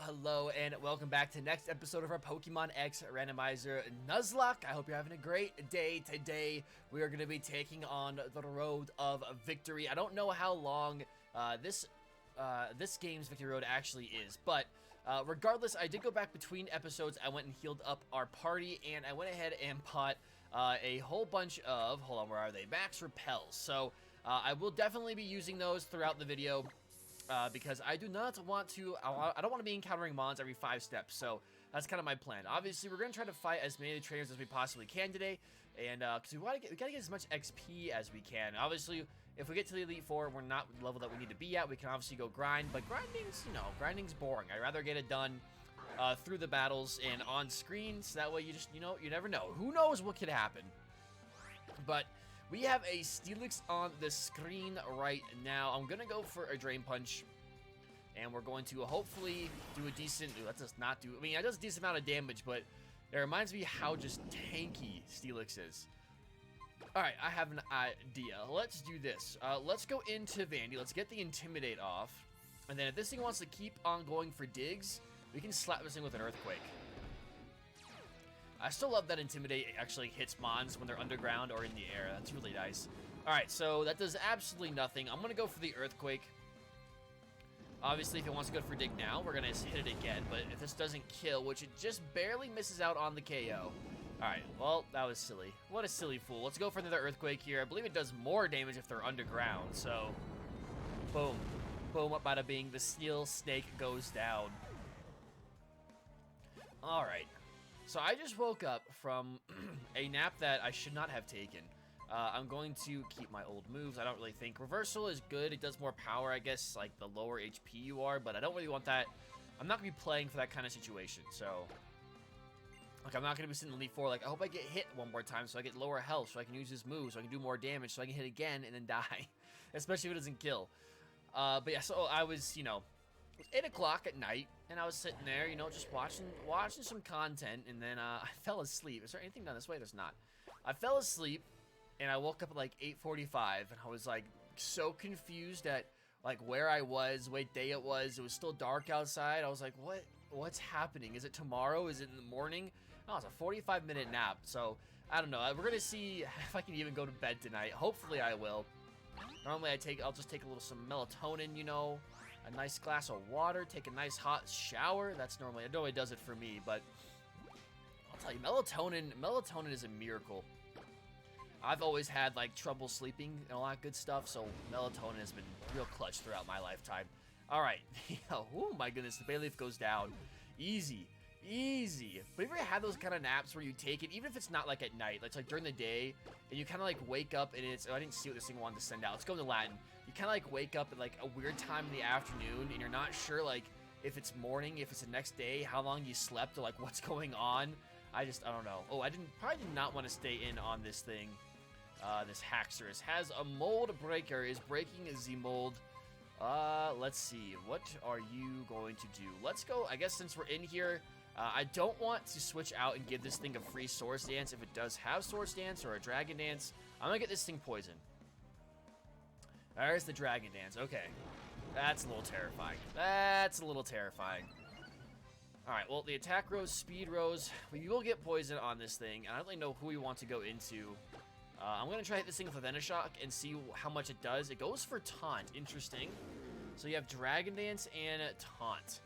Hello, and welcome back to the next episode of our Pokemon X Randomizer Nuzlocke. I hope you're having a great day today. We are going to be taking on the road of victory. I don't know how long this game's victory road actually is, but regardless, I did go back between episodes. I went and healed up our party, and I went ahead and bought a whole bunch of, hold on, where are they? Max Repels. So I will definitely be using those throughout the video. Because I do not want to, I don't want to be encountering mons every 5 steps, so that's kind of my plan. Obviously, we're going to try to fight as many trainers as we possibly can today, and because we gotta get as much XP as we can. Obviously, if we get to the Elite Four, we're not the level that we need to be at, we can obviously go grind, but grinding's, you know, grinding's boring. I'd rather get it done through the battles and on screen, so that way you just, you know, you never know. Who knows what could happen? But we have a Steelix on the screen right now. I'm going to go for a Drain Punch, and we're going to hopefully do a decent... Ooh, that does not do... I mean, it does a decent amount of damage, but it reminds me how just tanky Steelix is. Alright, I have an idea. Let's do this. Let's go into Vandy. Let's get the Intimidate off. And then if this thing wants to keep on going for digs, we can slap this thing with an Earthquake. I still love that Intimidate actually hits mons when they're underground or in the air. That's really nice. Alright, so that does absolutely nothing. I'm going to go for the Earthquake. Obviously, if it wants to go for Dig now, we're going to hit it again. But if this doesn't kill, which it just barely misses out on the KO. Alright, well, that was silly. What a silly fool. Let's go for another Earthquake here. I believe it does more damage if they're underground. So, boom. Boom, up bada bing. The Steel Snake goes down. Alright. So I just woke up from a nap that I should not have taken. I'm going to keep my old moves. I don't really think Reversal is good. It does more power, I guess, like the lower HP you are, but I don't really want that. I'm not going to be playing for that kind of situation, so... Like, I'm not going to be sitting in Elite Four, like, I hope I get hit one more time so I get lower health, so I can use this move, so I can do more damage, so I can hit again and then die. Especially if it doesn't kill. But yeah, so I was, you know... It was 8 o'clock at night, and I was sitting there, you know, just watching some content, and then I fell asleep. Is there anything down this way? There's not. I fell asleep, and I woke up at like 8:45, and I was like so confused at like where I was, what day it was. It was still dark outside. I was like, what's happening? Is it tomorrow? Is it in the morning? Oh, it's a 45-minute nap. So I don't know. We're gonna see if I can even go to bed tonight. Hopefully, I will. Normally, I'll just take some melatonin, you know. A nice glass of water, take a nice hot shower. That's normally, it normally does it for me, but I'll tell you, melatonin is a miracle. I've always had like trouble sleeping and all that good stuff, so melatonin has been real clutch throughout my lifetime. All right, oh my goodness, the Bayleaf goes down, easy. Easy. But have you ever had those kind of naps where you take it, even if it's not like at night, it's like during the day, and you kind of like wake up and it's, oh, I didn't see what this thing wanted to send out. Let's go into Latin. You kind of like wake up at like a weird time in the afternoon, and you're not sure like if it's morning, if it's the next day, how long you slept, or like what's going on. I don't know. Oh, probably did not want to stay in on this thing. This Haxorus has a mold breaker, is breaking the mold. Let's see. What are you going to do? Let's go, I guess since we're in here, I don't want to switch out and give this thing a free Swords Dance if it does have Swords Dance or a Dragon Dance. I'm going to get this thing poisoned. There's the Dragon Dance. Okay. That's a little terrifying. That's a little terrifying. Alright, well, the attack rose, speed rose. We will get poison on this thing, and I don't really know who we want to go into. I'm going to try to hit this thing with a Venoshock and see how much it does. It goes for Taunt. Interesting. So you have Dragon Dance and Taunt.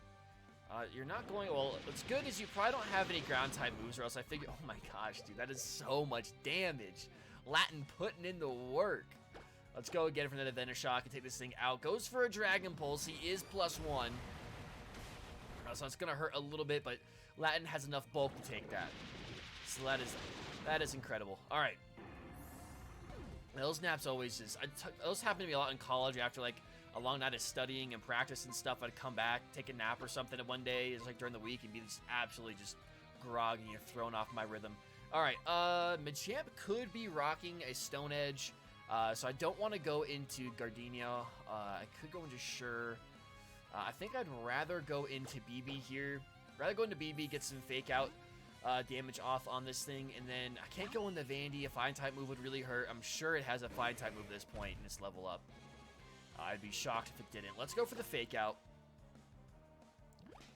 You're not going... Well, what's good is you probably don't have any ground-type moves, or else I figure... Oh my gosh, dude, that is so much damage. Latin putting in the work. Let's go get it from the Venoshock and take this thing out. Goes for a Dragon Pulse. He is +1. So it's going to hurt a little bit, but Latin has enough bulk to take that. So that is incredible. All right. Those naps always just... Those happen to me a lot in college after, like, a long night of studying and practice and stuff. I'd come back, take a nap or something, and one day, it's like during the week, and be just absolutely just groggy and thrown off my rhythm. Alright, Machamp could be rocking a Stone Edge, so I don't want to go into Gardenia. I could go into Sure. I think I'd rather go into BB here. Rather go into BB, get some Fake Out damage off on this thing, and then I can't go into Vandy. A Fine-type move would really hurt. I'm sure it has a Fine-type move at this point in its level up. I'd be shocked if it didn't. Let's go for the Fake Out.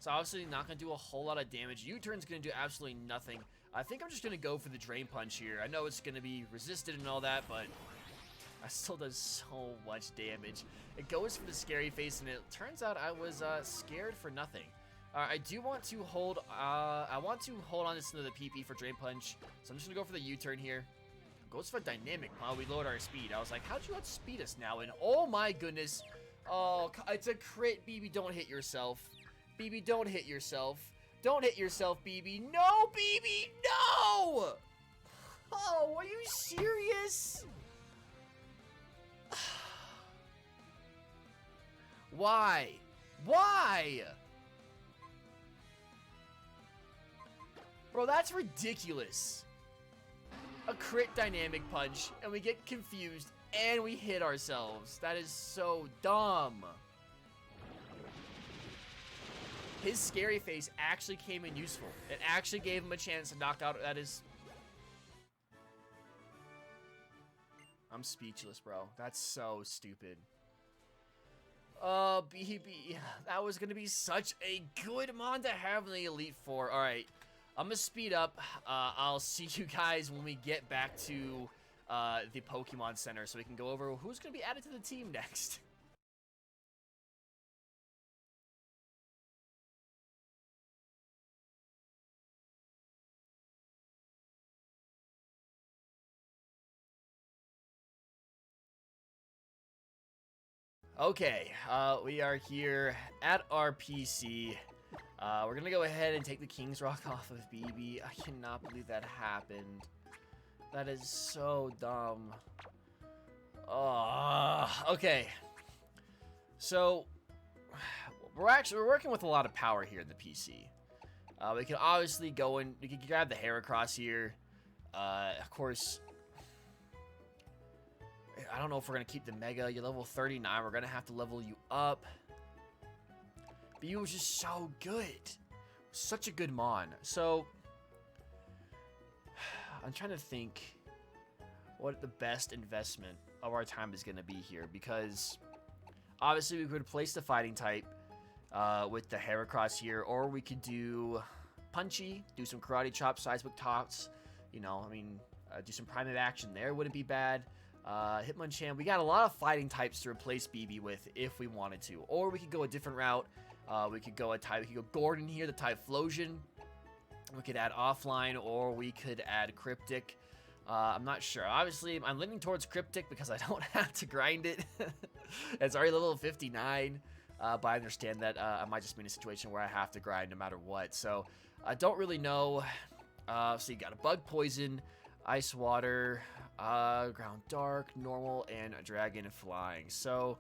It's obviously not going to do a whole lot of damage. U-turn's going to do absolutely nothing. I think I'm just going to go for the Drain Punch here. I know it's going to be resisted and all that, but it still does so much damage. It goes for the Scary Face, and it turns out I was scared for nothing. I do want to hold, I want to hold on to the PP for Drain Punch, so I'm just going to go for the U-turn here. Goes for Dynamic while we lowered our speed. I was like, how'd you outspeed us now? And oh my goodness. Oh, it's a crit. BB, don't hit yourself. BB, don't hit yourself. Don't hit yourself, BB. No, BB, no! Oh, are you serious? Why? Why? Bro, that's ridiculous. A crit Dynamic Punch, and we get confused, and we hit ourselves. That is so dumb. His Scary Face actually came in useful. It actually gave him a chance to knock out. That is... I'm speechless, bro. That's so stupid. BB. That was going to be such a good mon to have in the Elite Four. Alright. I'm going to speed up. I'll see you guys when we get back to the Pokemon Center so we can go over who's going to be added to the team next. Okay, we are here at our PC. We're gonna go ahead and take the King's Rock off of BB. I cannot believe that happened. That is so dumb. Okay. So, we're working with a lot of power here in the PC. We can obviously go in, we can grab the Heracross here. Of course, I don't know if we're going to keep the Mega. You're level 39. We're going to have to level you up. But you was just so good. Such a good mon. So, I'm trying to think what the best investment of our time is going to be here. Because, obviously, we could replace the Fighting type with the Heracross here. Or we could do Punchy, do some Karate Chop, Seismic Toss. You know, I mean, do some Primitive Action there. Wouldn't be bad. Hitmonchan, we got a lot of fighting types to replace BB with if we wanted to. Or we could go a different route. We could go Gordon here, the Typhlosion. We could add Offline, or we could add Cryptic. I'm not sure. Obviously, I'm leaning towards Cryptic because I don't have to grind it. It's already level 59. But I understand that I might just be in a situation where I have to grind no matter what. So, I don't really know. So, you got a Bug Poison, Ice Water, Ground Dark, Normal, and a Dragon Flying. So,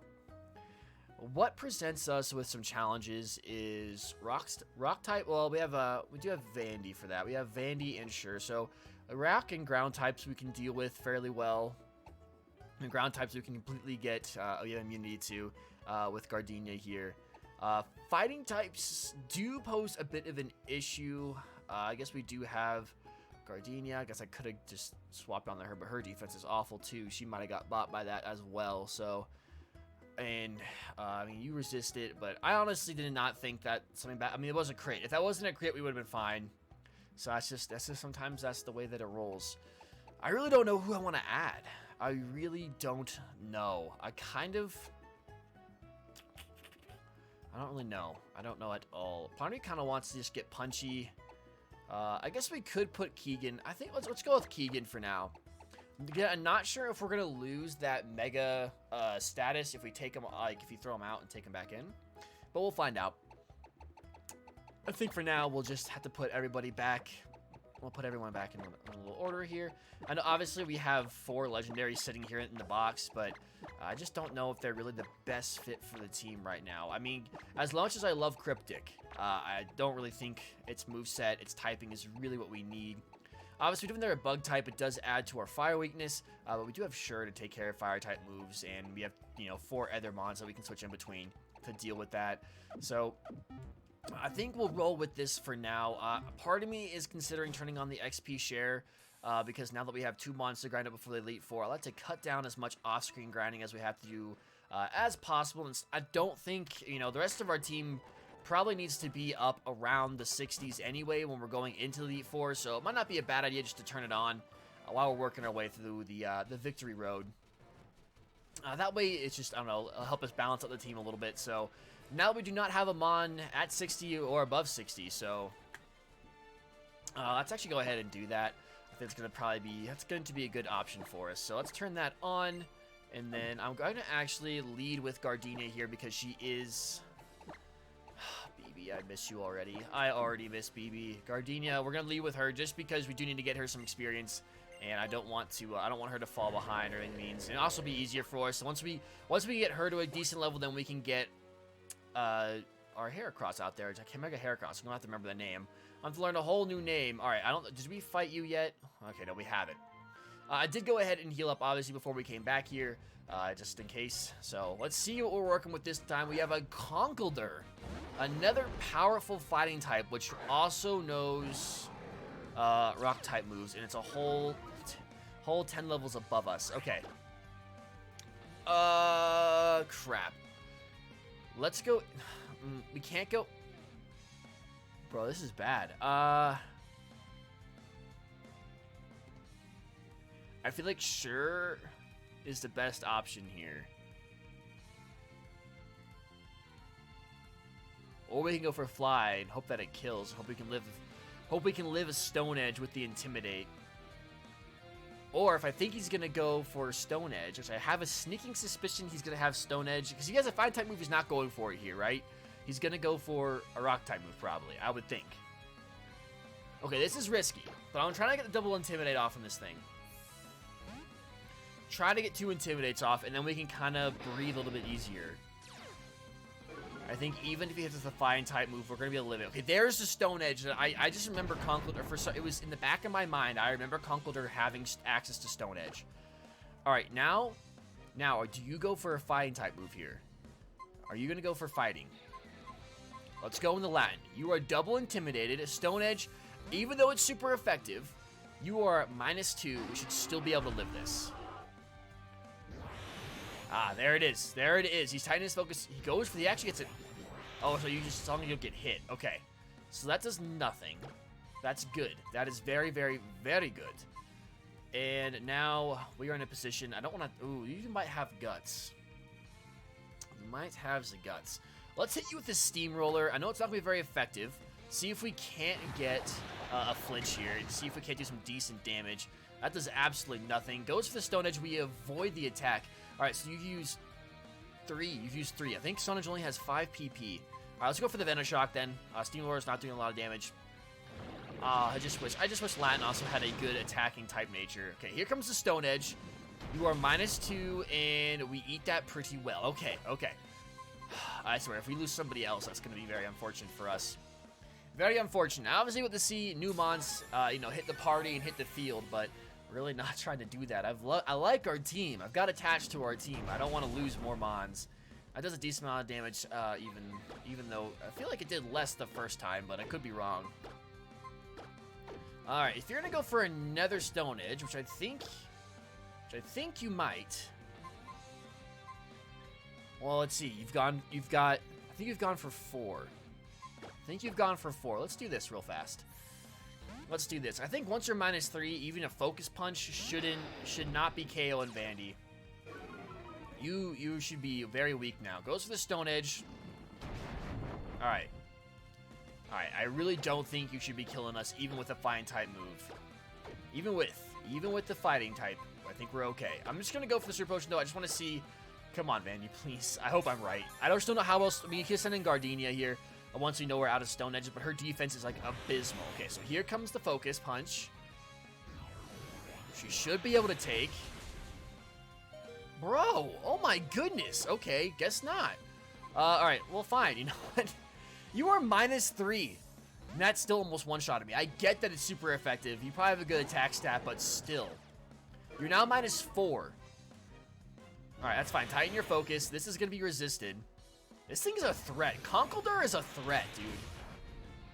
what presents us with some challenges is rock type. Well, we do have Vandy for that. We have Vandy and Sure. So, rock and ground types we can deal with fairly well. And ground types we can completely get we have immunity to with Gardenia here. Fighting types do pose a bit of an issue. I guess we do have Gardenia. I guess I could have just swapped on her, but her defense is awful too. She might have got bought by that as well. So, and I mean, you resist it, but I honestly did not think that something bad. I mean, it was a crit. If that wasn't a crit, we would have been fine. So that's just sometimes that's the way that it rolls. I really don't know who I want to add. I really don't know. I don't really know. I don't know at all. Part of me kind of wants to just get Punchy. I guess we could put Keegan. I think let's go with Keegan for now. Yeah, I'm not sure if we're gonna lose that Mega status if we take him, if you throw him out and take him back in, but we'll find out. I think for now we'll just have to put everybody back. We'll put everyone back in a little order here. And obviously we have 4 legendaries sitting here in the box, but I just don't know if they're really the best fit for the team right now. I mean, as much as I love Cryptic, I don't really think its moveset, its typing is really what we need. Obviously, given they're a bug type, it does add to our fire weakness, but we do have Sure to take care of fire type moves, and we have, 4 other mons that we can switch in between to deal with that. So, I think we'll roll with this for now. Part of me is considering turning on the XP share, because now that we have 2 mons to grind up before the Elite Four, I like to cut down as much off-screen grinding as we have to do as possible. And I don't think, the rest of our team probably needs to be up around the 60s anyway when we're going into the Elite Four, so it might not be a bad idea just to turn it on while we're working our way through the victory road. That way, it's just, I don't know, it'll help us balance out the team a little bit. So now we do not have a Mon at 60 or above 60, so let's actually go ahead and do that. I think it's going to probably be, that's going to be a good option for us. So let's turn that on, and then I'm going to actually lead with Gardenia here because she is... BB, I miss you already. I already miss BB. Gardenia, we're going to lead with her just because we do need to get her some experience. And I don't want to. I don't want her to fall behind or any means. And also be easier for us. So once we get her to a decent level, then we can get our Heracross out there. I can't make a Heracross. I'm gonna have to remember the name. I have to learn a whole new name. All right. I don't. Did we fight you yet? Okay, no, we haven't. I did go ahead and heal up obviously before we came back here, just in case. So let's see what we're working with this time. We have a Conkeldurr, another powerful fighting type, which also knows rock type moves, and it's a whole 10 levels above us. Okay. Crap. Let's go. We can't go. Bro, this is bad. I feel like Sure is the best option here. Or we can go for Fly and hope that it kills. Hope we can live a Stone Edge with the Intimidate. Or if I think he's going to go for Stone Edge, which I have a sneaking suspicion he's going to have Stone Edge, because he has a Fire type move, he's not going for it here, right? He's going to go for a Rock type move, probably, I would think. Okay, this is risky, but I'm trying to get the double Intimidate off on this thing. Try to get 2 Intimidates off, and then we can kind of breathe a little bit easier. I think even if he hits with a Fire type move, we're going to be able to live it. Okay, there's the Stone Edge. I just remember Conkeldurr. It was in the back of my mind. I remember Conkeldurr having access to Stone Edge. All right, now, do you go for a Fighting type move here? Are you going to go for Fighting? Let's go in the Latin. You are double intimidated. A Stone Edge, even though it's super effective, you are -2. We should still be able to live this. Ah, there it is. There it is. He's tightening his focus. He goes for the... He actually gets it. Oh, so you just... As long as you don't get hit. Okay. So that does nothing. That's good. That is very, very, very good. And now we are in a position... I don't want to... Ooh, you might have Guts. You might have the Guts. Let's hit you with the Steamroller. I know it's not going to be very effective. See if we can't get a flinch here. See if we can't do some decent damage. That does absolutely nothing. Goes for the Stone Edge. We avoid the attack. All right, so you've used 3. You've used 3. I think Stone Edge only has 5 PP. All right, let's go for the Venoshock then. Steamroller is not doing a lot of damage. I just wish Latin also had a good attacking type nature. Okay, here comes the Stone Edge. You are -2, and we eat that pretty well. Okay, okay. I swear, if we lose somebody else, that's going to be very unfortunate for us. Very unfortunate. Now, obviously, with to see new mons, hit the party and hit the field, but really not trying to do that. I like our team. I've got attached to our team. I don't want to lose more mons. That does a decent amount of damage, even though I feel like it did less the first time, but I could be wrong. All right, if you're gonna go for another Stone Edge, which I think you might. Well, let's see. I think you've gone for 4. I think you've gone for 4. Let's do this real fast. Let's do this. I think once you're -3, even a Focus Punch should not be KO and Vandy. You should be very weak now. Goes for the Stone Edge. All right. All right. I really don't think you should be killing us, even with a Fighting type move. Even with the Fighting type, I think we're okay. I'm just gonna go for the Super Potion though. I just want to see. Come on, Vandy, please. I hope I'm right. I don't still know how else. I mean, you can send in Gardenia here. Once we know we're out of Stone Edges, but her defense is, like, abysmal. Okay, so here comes the Focus Punch. She should be able to take. Bro, oh my goodness. Okay, guess not. All right, well, fine. You know what? You are -3. And that's still almost one-shotted me. I get that it's super effective. You probably have a good attack stat, but still. You're now -4. All right, that's fine. Tighten your focus. This is going to be resisted. This thing is a threat. Conkeldurr is a threat, dude.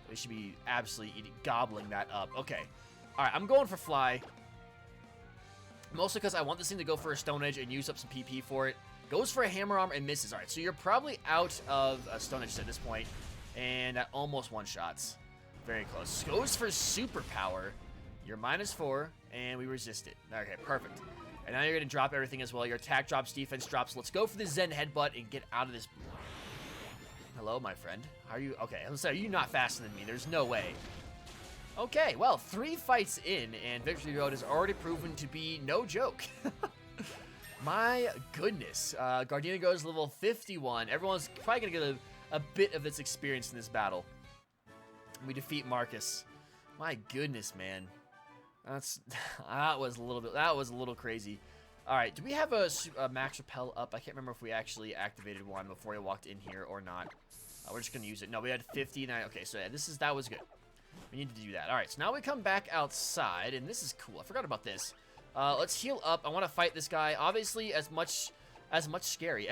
They should be absolutely gobbling that up. Okay. All right, I'm going for Fly. Mostly because I want this thing to go for a Stone Edge and use up some PP for it. Goes for a Hammer Arm and misses. All right, so you're probably out of Stone Edge at this point. And that almost one-shots. Very close. Goes for superpower. You're -4, and we resist it. Okay, perfect. And now you're going to drop everything as well. Your attack drops, defense drops. Let's go for the Zen Headbutt and get out of this. Hello, my friend. How are you? Okay, I'm sorry. You're not faster than me. There's no way. Okay, well, 3 fights in, and Victory Road has already proven to be no joke. My goodness. Gardenia goes level 51. Everyone's probably going to get a bit of its experience in this battle. We defeat Marcus. My goodness, man. That was a little crazy. All right, do we have a max repel up? I can't remember if we actually activated one before we walked in here or not. We're just gonna use it. No, we had 59. Okay, so yeah, that was good. We need to do that. All right, so now we come back outside, and this is cool. I forgot about this. Let's heal up. I want to fight this guy. Obviously, as scary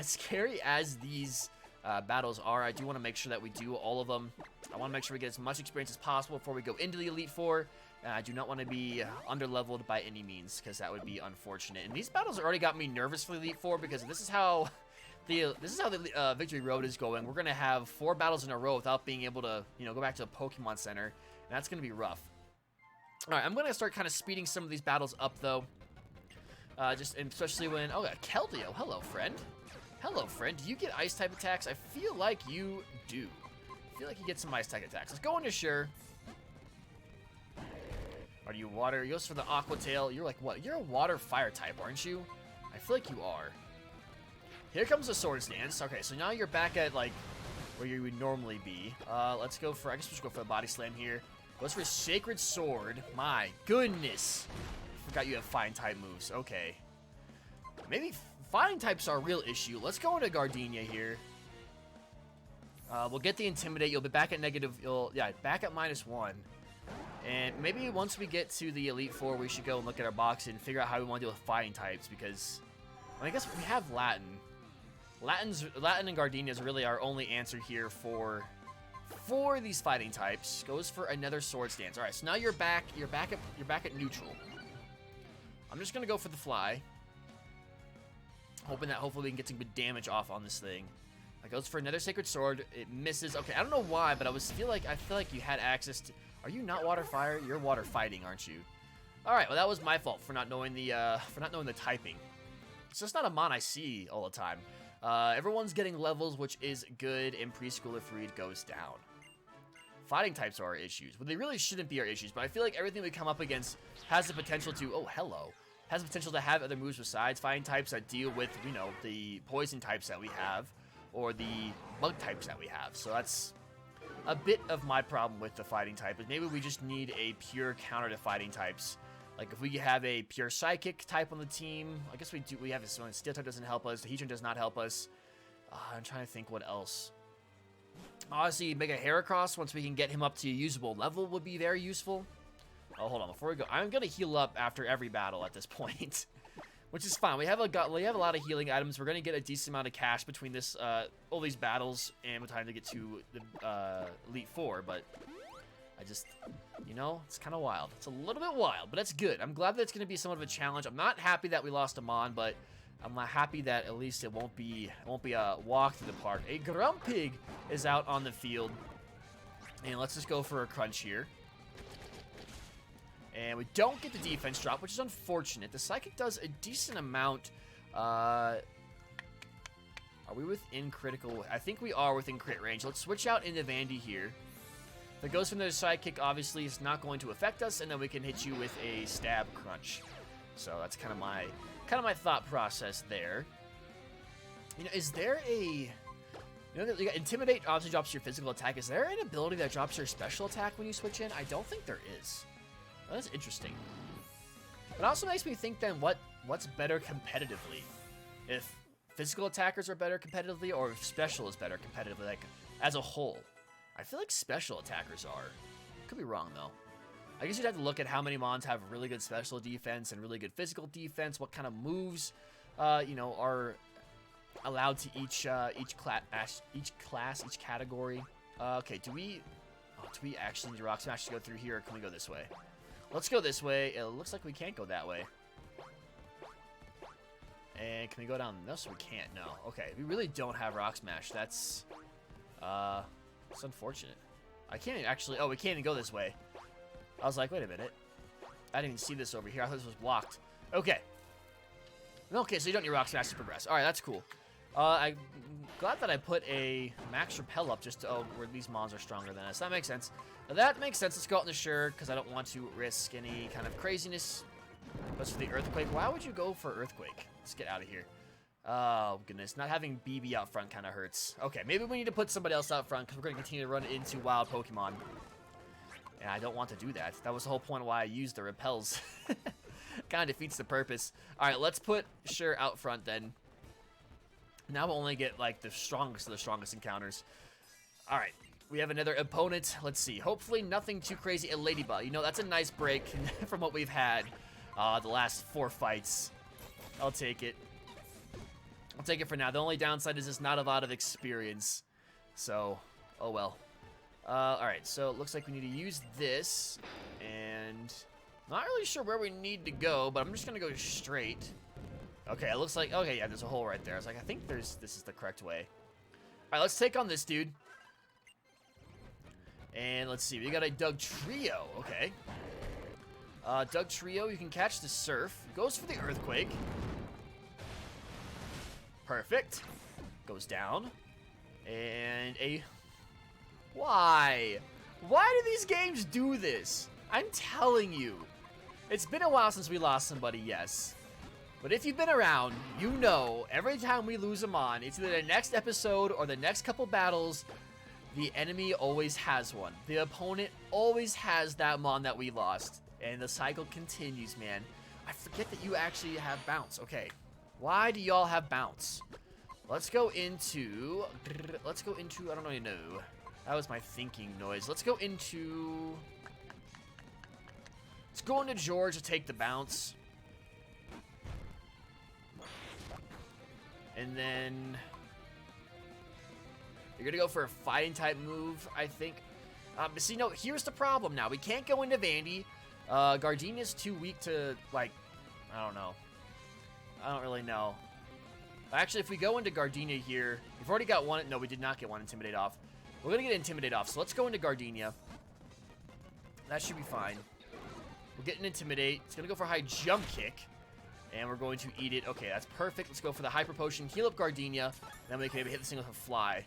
as these battles are, I do want to make sure that we do all of them. I want to make sure we get as much experience as possible before we go into the Elite Four. I do not want to be under-leveled by any means, because that would be unfortunate. And these battles already got me nervous for the Elite Four, because this is how the Victory Road is going. We're gonna have 4 battles in a row without being able to, go back to a Pokemon Center, and that's gonna be rough. All right, I'm gonna start kind of speeding some of these battles up, though. Especially when Keldeo, hello friend. Hello friend. Do you get Ice type attacks? I feel like you do. I feel like you get some Ice type attacks. Let's go into Sure. Are you water? He goes for the Aqua Tail. You're like what? You're a water fire type, aren't you? I feel like you are. Here comes the Swords Dance. Okay, so now you're back at like where you would normally be. Let's go for. I guess we should go for the Body Slam here. Goes for Sacred Sword. My goodness. I forgot you have Fine type moves. Okay. Maybe Fine types are a real issue. Let's go into Gardenia here. We'll get the Intimidate. You'll be back at back at -1. And maybe once we get to the Elite Four, we should go and look at our box and figure out how we want to deal with fighting types, because I guess we have Latin. Latin and Gardenia is really our only answer here for these fighting types. Goes for another Swords Dance. All right, so now you're back at neutral. I'm just gonna go for the Fly, hoping that hopefully we can get some good damage off on this thing. It goes for another Sacred Sword. It misses. Okay, I don't know why, but I feel like you had access to. Are you not water fire? You're water fighting, aren't you? All right, well that was my fault for not knowing the typing. It's just not a mon I see all the time. Everyone's getting levels, which is good, and Preschooler Freed goes down. Fighting types are our issues. Well, they really shouldn't be our issues, but I feel like everything we come up against has the potential to. Has the potential to have other moves besides fighting types that deal with the poison types that we have, or the bug types that we have. So that's a bit of my problem with the fighting type, is maybe we just need a pure counter to fighting types. Like if we have a pure psychic type on the team, I guess we do. We have this one. Steel type doesn't help us. The Heatran does not help us. I'm trying to think what else. Honestly, Mega Heracross, once we can get him up to a usable level, would be very useful. Oh, hold on. Before we go, I'm gonna heal up after every battle at this point. Which is fine. We have a lot of healing items. We're gonna get a decent amount of cash between this all these battles and time to get to the Elite Four. But I just, it's kind of wild. It's a little bit wild, but that's good. I'm glad that it's gonna be somewhat of a challenge. I'm not happy that we lost a Mon, but I'm not happy that at least it won't be a walk through the park. A Grumpig is out on the field, and let's just go for a crunch here. And we don't get the defense drop, which is unfortunate. The Psychic does a decent amount. Are we within critical? I think we are within crit range. Let's switch out into Vandy here. If it goes for another Psychic, obviously it's not going to affect us, and then we can hit you with a Stab Crunch. So that's kind of my thought process there. Is there a... Intimidate obviously drops your physical attack. Is there an ability that drops your special attack when you switch in? I don't think there is. Oh, that's interesting. It also makes me think then what's better competitively? If physical attackers are better competitively, or if special is better competitively, like as a whole. I feel like special attackers are. Could be wrong though. I guess you'd have to look at how many mons have really good special defense and really good physical defense, what kind of moves are allowed to each category. Okay, do we actually need to Rock Smash to go through here, or can we go this way? Let's go this way. It looks like we can't go that way. And can we go down? No, so we can't. No. Okay, we really don't have Rock Smash. That's It's unfortunate. I can't actually... Oh, we can't even go this way. I was like, wait a minute. I didn't even see this over here. I thought this was blocked. Okay. Okay, so you don't need rock smash to progress. Alright, that's cool. I'm glad that I put a max repel up just to... Oh, where these mons are stronger than us. That makes sense. Now, that makes sense. Let's go out in the Sure, because I don't want to risk any kind of craziness. What's for the Earthquake? Why would you go for Earthquake? Let's get out of here. Oh, goodness. Not having BB out front kind of hurts. Okay, maybe we need to put somebody else out front, because we're going to continue to run into wild Pokemon. And I don't want to do that. That was the whole point of why I used the repels. Kind of defeats the purpose. Alright, let's put Sure out front then. Now we'll only get, like, the strongest of the strongest encounters. Alright, we have another opponent. Let's see. Hopefully nothing too crazy. A Ladybug. You know, that's a nice break from what we've had the last 4 fights. I'll take it. I'll take it for now. The only downside is it's not a lot of experience. So, oh well. Alright, so it looks like we need to use this. And not really sure where we need to go, but I'm just going to go straight. Okay, it looks like... Okay, yeah, there's a hole right there. I was like, I think this is the correct way. Alright, let's take on this dude. And let's see. We got a Doug Trio. Okay. Doug Trio, you can catch the Surf. Goes for the Earthquake. Perfect. Goes down. And a... Why? Why do these games do this? I'm telling you. It's been a while since we lost somebody, yes. But if you've been around, you know every time we lose a mon, it's either the next episode or the next couple battles, the enemy always has one. The opponent always has that mon that we lost. And the cycle continues, man. I forget that you actually have bounce. Okay. Why do y'all have bounce? Let's go into... I don't really know. That was my thinking noise. Let's go into George to take the bounce. And then you're going to go for a fighting type move, I think. But see, no, here's the problem now. We can't go into Vandy. Gardenia's too weak to, like, I don't know. I don't really know. Actually, if we go into Gardenia here, we've already got one. No, we did not get one Intimidate off. We're going to get Intimidate off, so let's go into Gardenia. That should be fine. We're getting Intimidate. It's going to go for High Jump Kick. And we're going to eat it. Okay, that's perfect. Let's go for the Hyper Potion. Heal up Gardenia. Then we can maybe hit this thing with a Fly.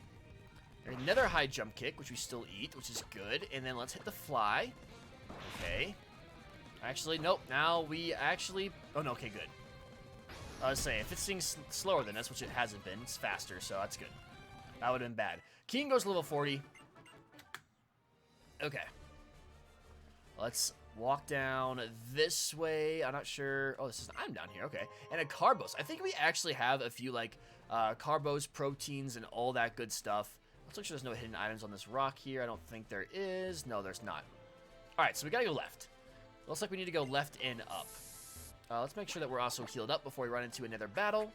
And another High Jump Kick, which we still eat, which is good. And then let's hit the Fly. Okay. Actually, nope. Now we actually... Oh, no. Okay, good. I was saying, if this thing's slower than us, which it hasn't been, it's faster, so that's good. That would have been bad. King goes level 40. Okay. Let's walk down this way. I'm not sure. Oh, I'm down here. Okay. And a Carbos. I think we actually have a few, like, Carbos, proteins, and all that good stuff. Let's make sure there's no hidden items on this rock here. I don't think there is. No, there's not. All right, so we got to go left. Looks like we need to go left and up. Let's make sure that we're also healed up before we run into another battle.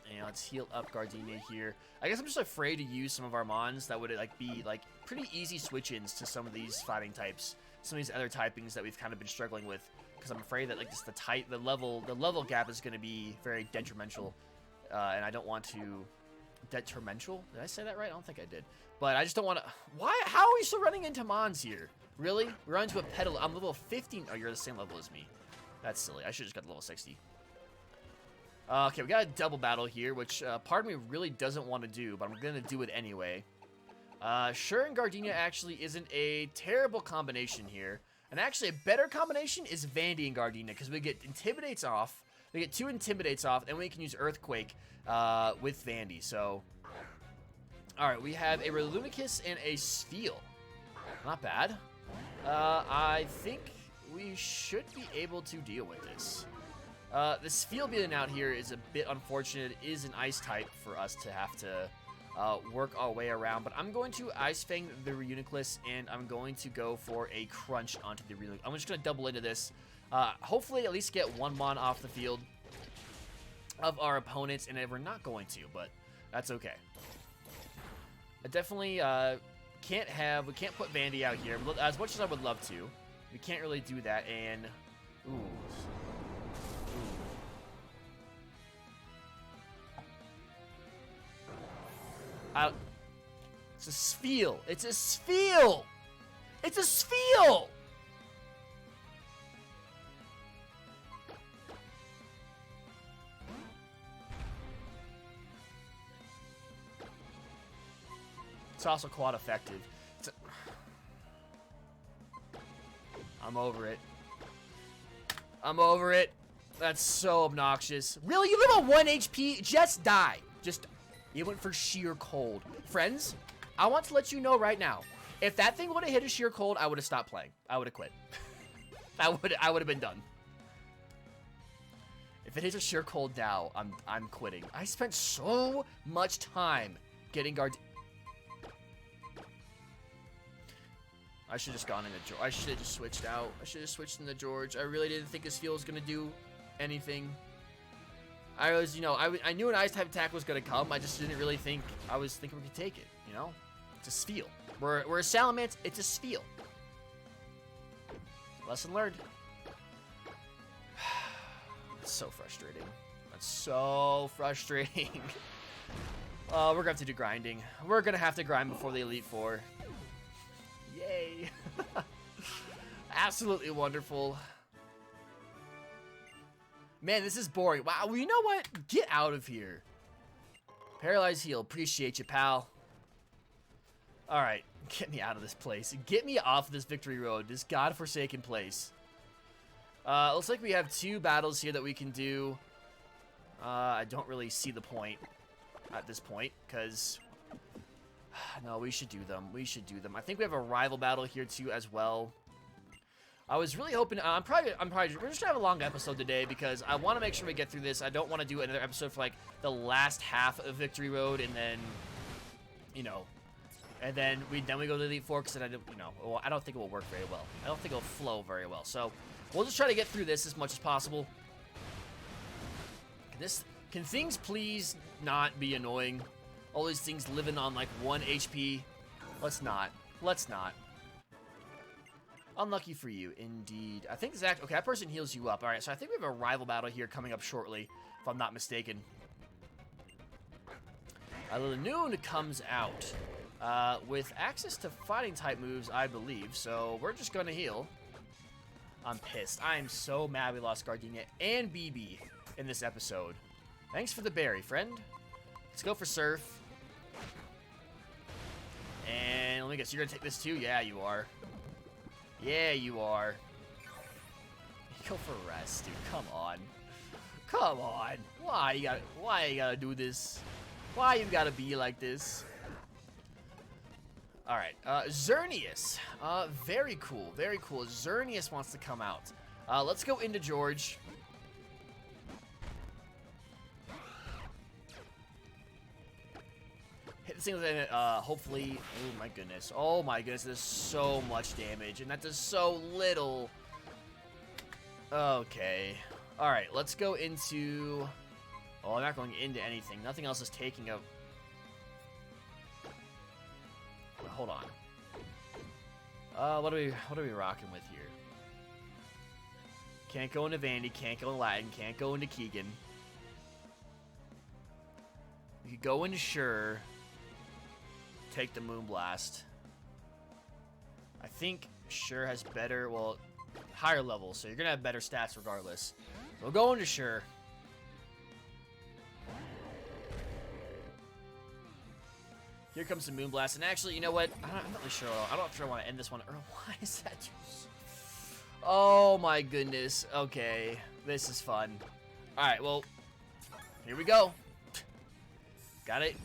And let's heal up Gardenia here. I guess I'm just afraid to use some of our mons that would like be like pretty easy switch-ins to some of these fighting types, some of these other typings that we've kind of been struggling with. Because I'm afraid that like just the level gap is going to be very detrimental, and I don't want to. Detrimental? Did I say that right? I don't think I did. But I just don't want to. Why? How are we still running into mons here? Really? We run into a pedal. I'm level 15. Oh, you're the same level as me. That's silly. I should have just got level 60. Okay, we got a double battle here, which part of me really doesn't want to do, but I'm going to do it anyway. Sure and Gardenia actually isn't a terrible combination here. And actually, a better combination is Vandy and Gardenia, because we get Intimidates off. We get 2 Intimidates off, and we can use Earthquake with Vandy. So, alright, we have a Relunicus and a Spheal. Not bad. I think we should be able to deal with this. The Spheal being out here is a bit unfortunate. It is an Ice type for us to have to work our way around. But I'm going to Ice Fang the Reuniclus, and I'm going to go for a Crunch onto the Reuniclus. I'm just going to double into this. Hopefully at least get one mon off the field of our opponents, and we're not going to, but that's okay. I definitely we can't put Vandy out here as much as I would love to. We can't really do that, and It's a Spheal. It's a Spheal. It's a Spheal. It's also quad effective. I'm over it. I'm over it. That's so obnoxious. Really? You live on 1 HP? Just die. Just, you went for sheer cold. Friends, I want to let you know right now. If that thing would have hit a sheer cold, I would have stopped playing. I would have quit. I would have been done. If it hits a sheer cold Dow, I'm quitting. I spent so much time getting guard. I should have just gone into George. I should have just switched out. I should have switched into George. I really didn't think his Spheal was gonna do anything. I was, you know, I knew an ice type attack was gonna come. I just didn't really think. I was thinking we could take it. You know, it's a Spheal. We're a Salamence. It's a Spheal. Lesson learned. It's so frustrating. That's so frustrating. We're gonna have to do grinding. We're gonna have to grind before the Elite Four. Yay. Absolutely wonderful. Man, this is boring. Wow, well, you know what? Get out of here. Paralyzed heal. Appreciate you, pal. Alright, get me out of this place. Get me off this victory road. This godforsaken place. Looks like we have 2 battles here that we can do. I don't really see the point at this point, because... No, we should do them. We should do them. I think we have a rival battle here too as well. I was really hoping. We're just gonna have a long episode today because I want to make sure we get through this. I don't want to do another episode for like the last half of Victory Road and then, you know, and then we go to the Elite Four because I don't, you know, well, I don't think it will work very well. I don't think it'll flow very well. So we'll just try to get through this as much as possible. Can things please not be annoying? All these things living on like 1 HP. Let's not. Let's not. Unlucky for you, indeed. I think Zach. Okay, that person heals you up. All right, so I think we have a rival battle here coming up shortly, if I'm not mistaken. Noon comes out with access to fighting type moves, I believe. So we're just gonna heal. I'm pissed. I am so mad we lost Gardenia and BB in this episode. Thanks for the berry, friend. Let's go for Surf. And let me guess, you're gonna take this too? Yeah, you are. Yeah, you are. Go for rest, dude. Come on. Come on. Why you gotta do this? Why you gotta be like this? Alright, Xerneas. Very cool, very cool. Xerneas wants to come out. Let's go into George. Hit this thing with it, hopefully. Oh my goodness. Oh my goodness, there's so much damage, and that does so little. Okay. Alright, let's go into... Oh, I'm not going into anything. Nothing else is taking a... Hold on. What are we rocking with here? Can't go into Vandy, can't go into Latin, can't go into Keegan. We could go into Sure. Take the Moonblast. I think Sure has better, well, higher levels, so you're gonna have better stats regardless. So we'll go into Sure. Here comes the Moonblast, and actually, you know what? I'm not really sure. I don't know if I want to end this one. Or why is that? Oh my goodness. Okay, this is fun. All right, well, here we go. Got it.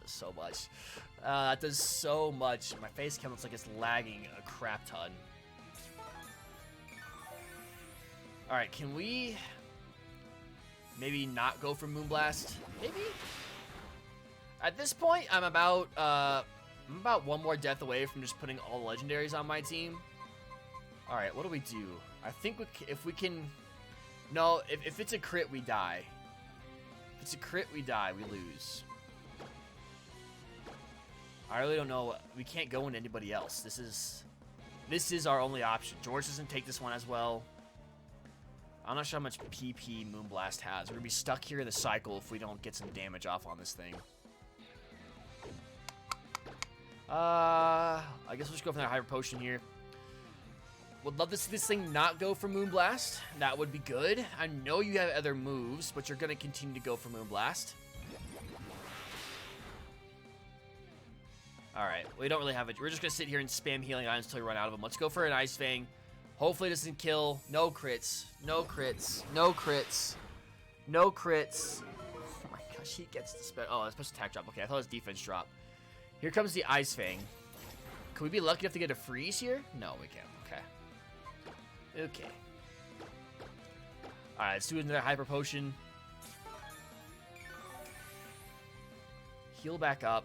Does so much. That does so much. My face cam looks like it's lagging a crap ton. All right, can we maybe not go for Moonblast? Maybe. At this point, I'm about one more death away from just putting all legendaries on my team. All right, what do we do? I think if we can, no, if it's a crit, we die. If it's a crit, we die. We lose. I really don't know. We can't go into anybody else. This is our only option. George doesn't take this one as well. I'm not sure how much PP Moonblast has. We're gonna be stuck here in the cycle if we don't get some damage off on this thing. I guess we'll just go for that Hyper Potion here. Would love to see this thing not go for Moonblast. That would be good. I know you have other moves, but you're going to continue to go for Moonblast. Alright, we don't really have it. We're just going to sit here and spam healing items until we run out of them. Let's go for an Ice Fang. Hopefully it doesn't kill. No crits. No crits. No crits. No crits. Oh my gosh, he gets the special. Oh, special attack drop. Okay, I thought it was defense drop. Here comes the Ice Fang. Could we be lucky enough to get a freeze here? No, we can't. Okay. Okay. Alright, let's do another Hyper Potion. Heal back up.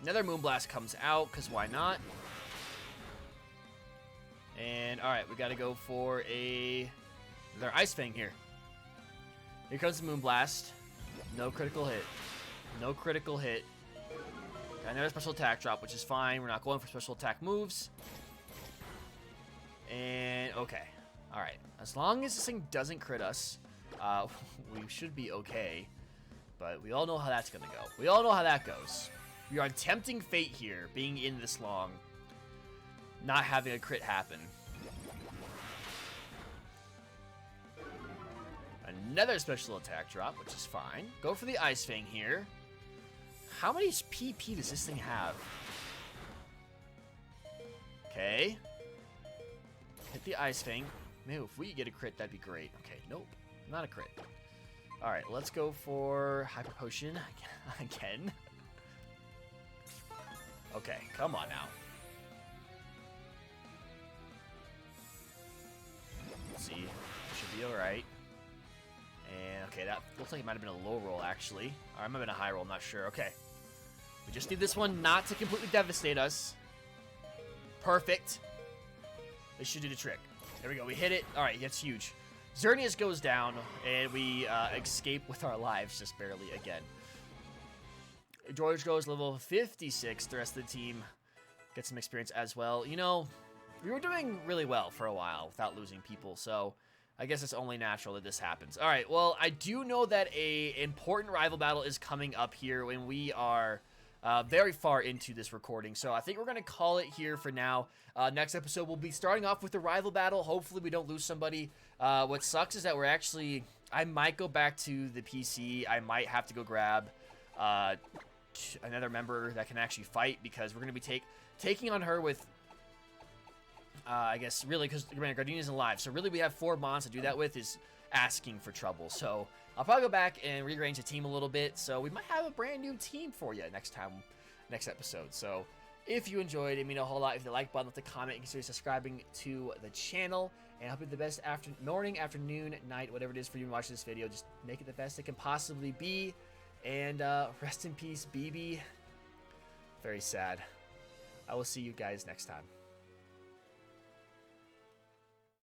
Another Moonblast comes out, because why not? And, alright, we gotta go for another Ice Fang here. Here comes the Moonblast. No critical hit. No critical hit. Got another special attack drop, which is fine. We're not going for special attack moves. And, okay. Alright. As long as this thing doesn't crit us, we should be okay. But we all know how that's gonna go. We all know how that goes. We are on tempting fate here, being in this long. Not having a crit happen. Another special attack drop, which is fine. Go for the Ice Fang here. How many PP does this thing have? Okay. Hit the Ice Fang. Man, if we get a crit, that'd be great. Okay, nope. Not a crit. Alright, let's go for Hyper Potion again. Okay, come on now. Let's see. Should be alright. And, okay, that looks like it might have been a low roll, actually. Or it might have been a high roll, I'm not sure. Okay. We just need this one not to completely devastate us. Perfect. This should do the trick. There we go. We hit it. Alright, that's huge. Xerneas goes down, and we escape with our lives just barely again. George goes level 56. The rest of the team gets some experience as well. You know, we were doing really well for a while without losing people, so I guess it's only natural that this happens. All right, well, I do know that a important rival battle is coming up here when we are very far into this recording, so I think we're going to call it here for now. Next episode, we'll be starting off with the rival battle. Hopefully, we don't lose somebody. What sucks is that we're actually... I might go back to the PC. I might have to go grab another member that can actually fight, because we're going to be taking on her with... I guess, really, because Gardenia's alive. So, really, we have 4 mons to do that with is asking for trouble. So, I'll probably go back and rearrange the team a little bit. So, we might have a brand new team for you next episode. So, if you enjoyed, it means a whole lot. If you like button, leave a comment, and consider subscribing to the channel. And I hope you have the best morning, afternoon, night, whatever it is for you to watch this video. Just make it the best it can possibly be. And rest in peace, BB. Very sad. I will see you guys next time.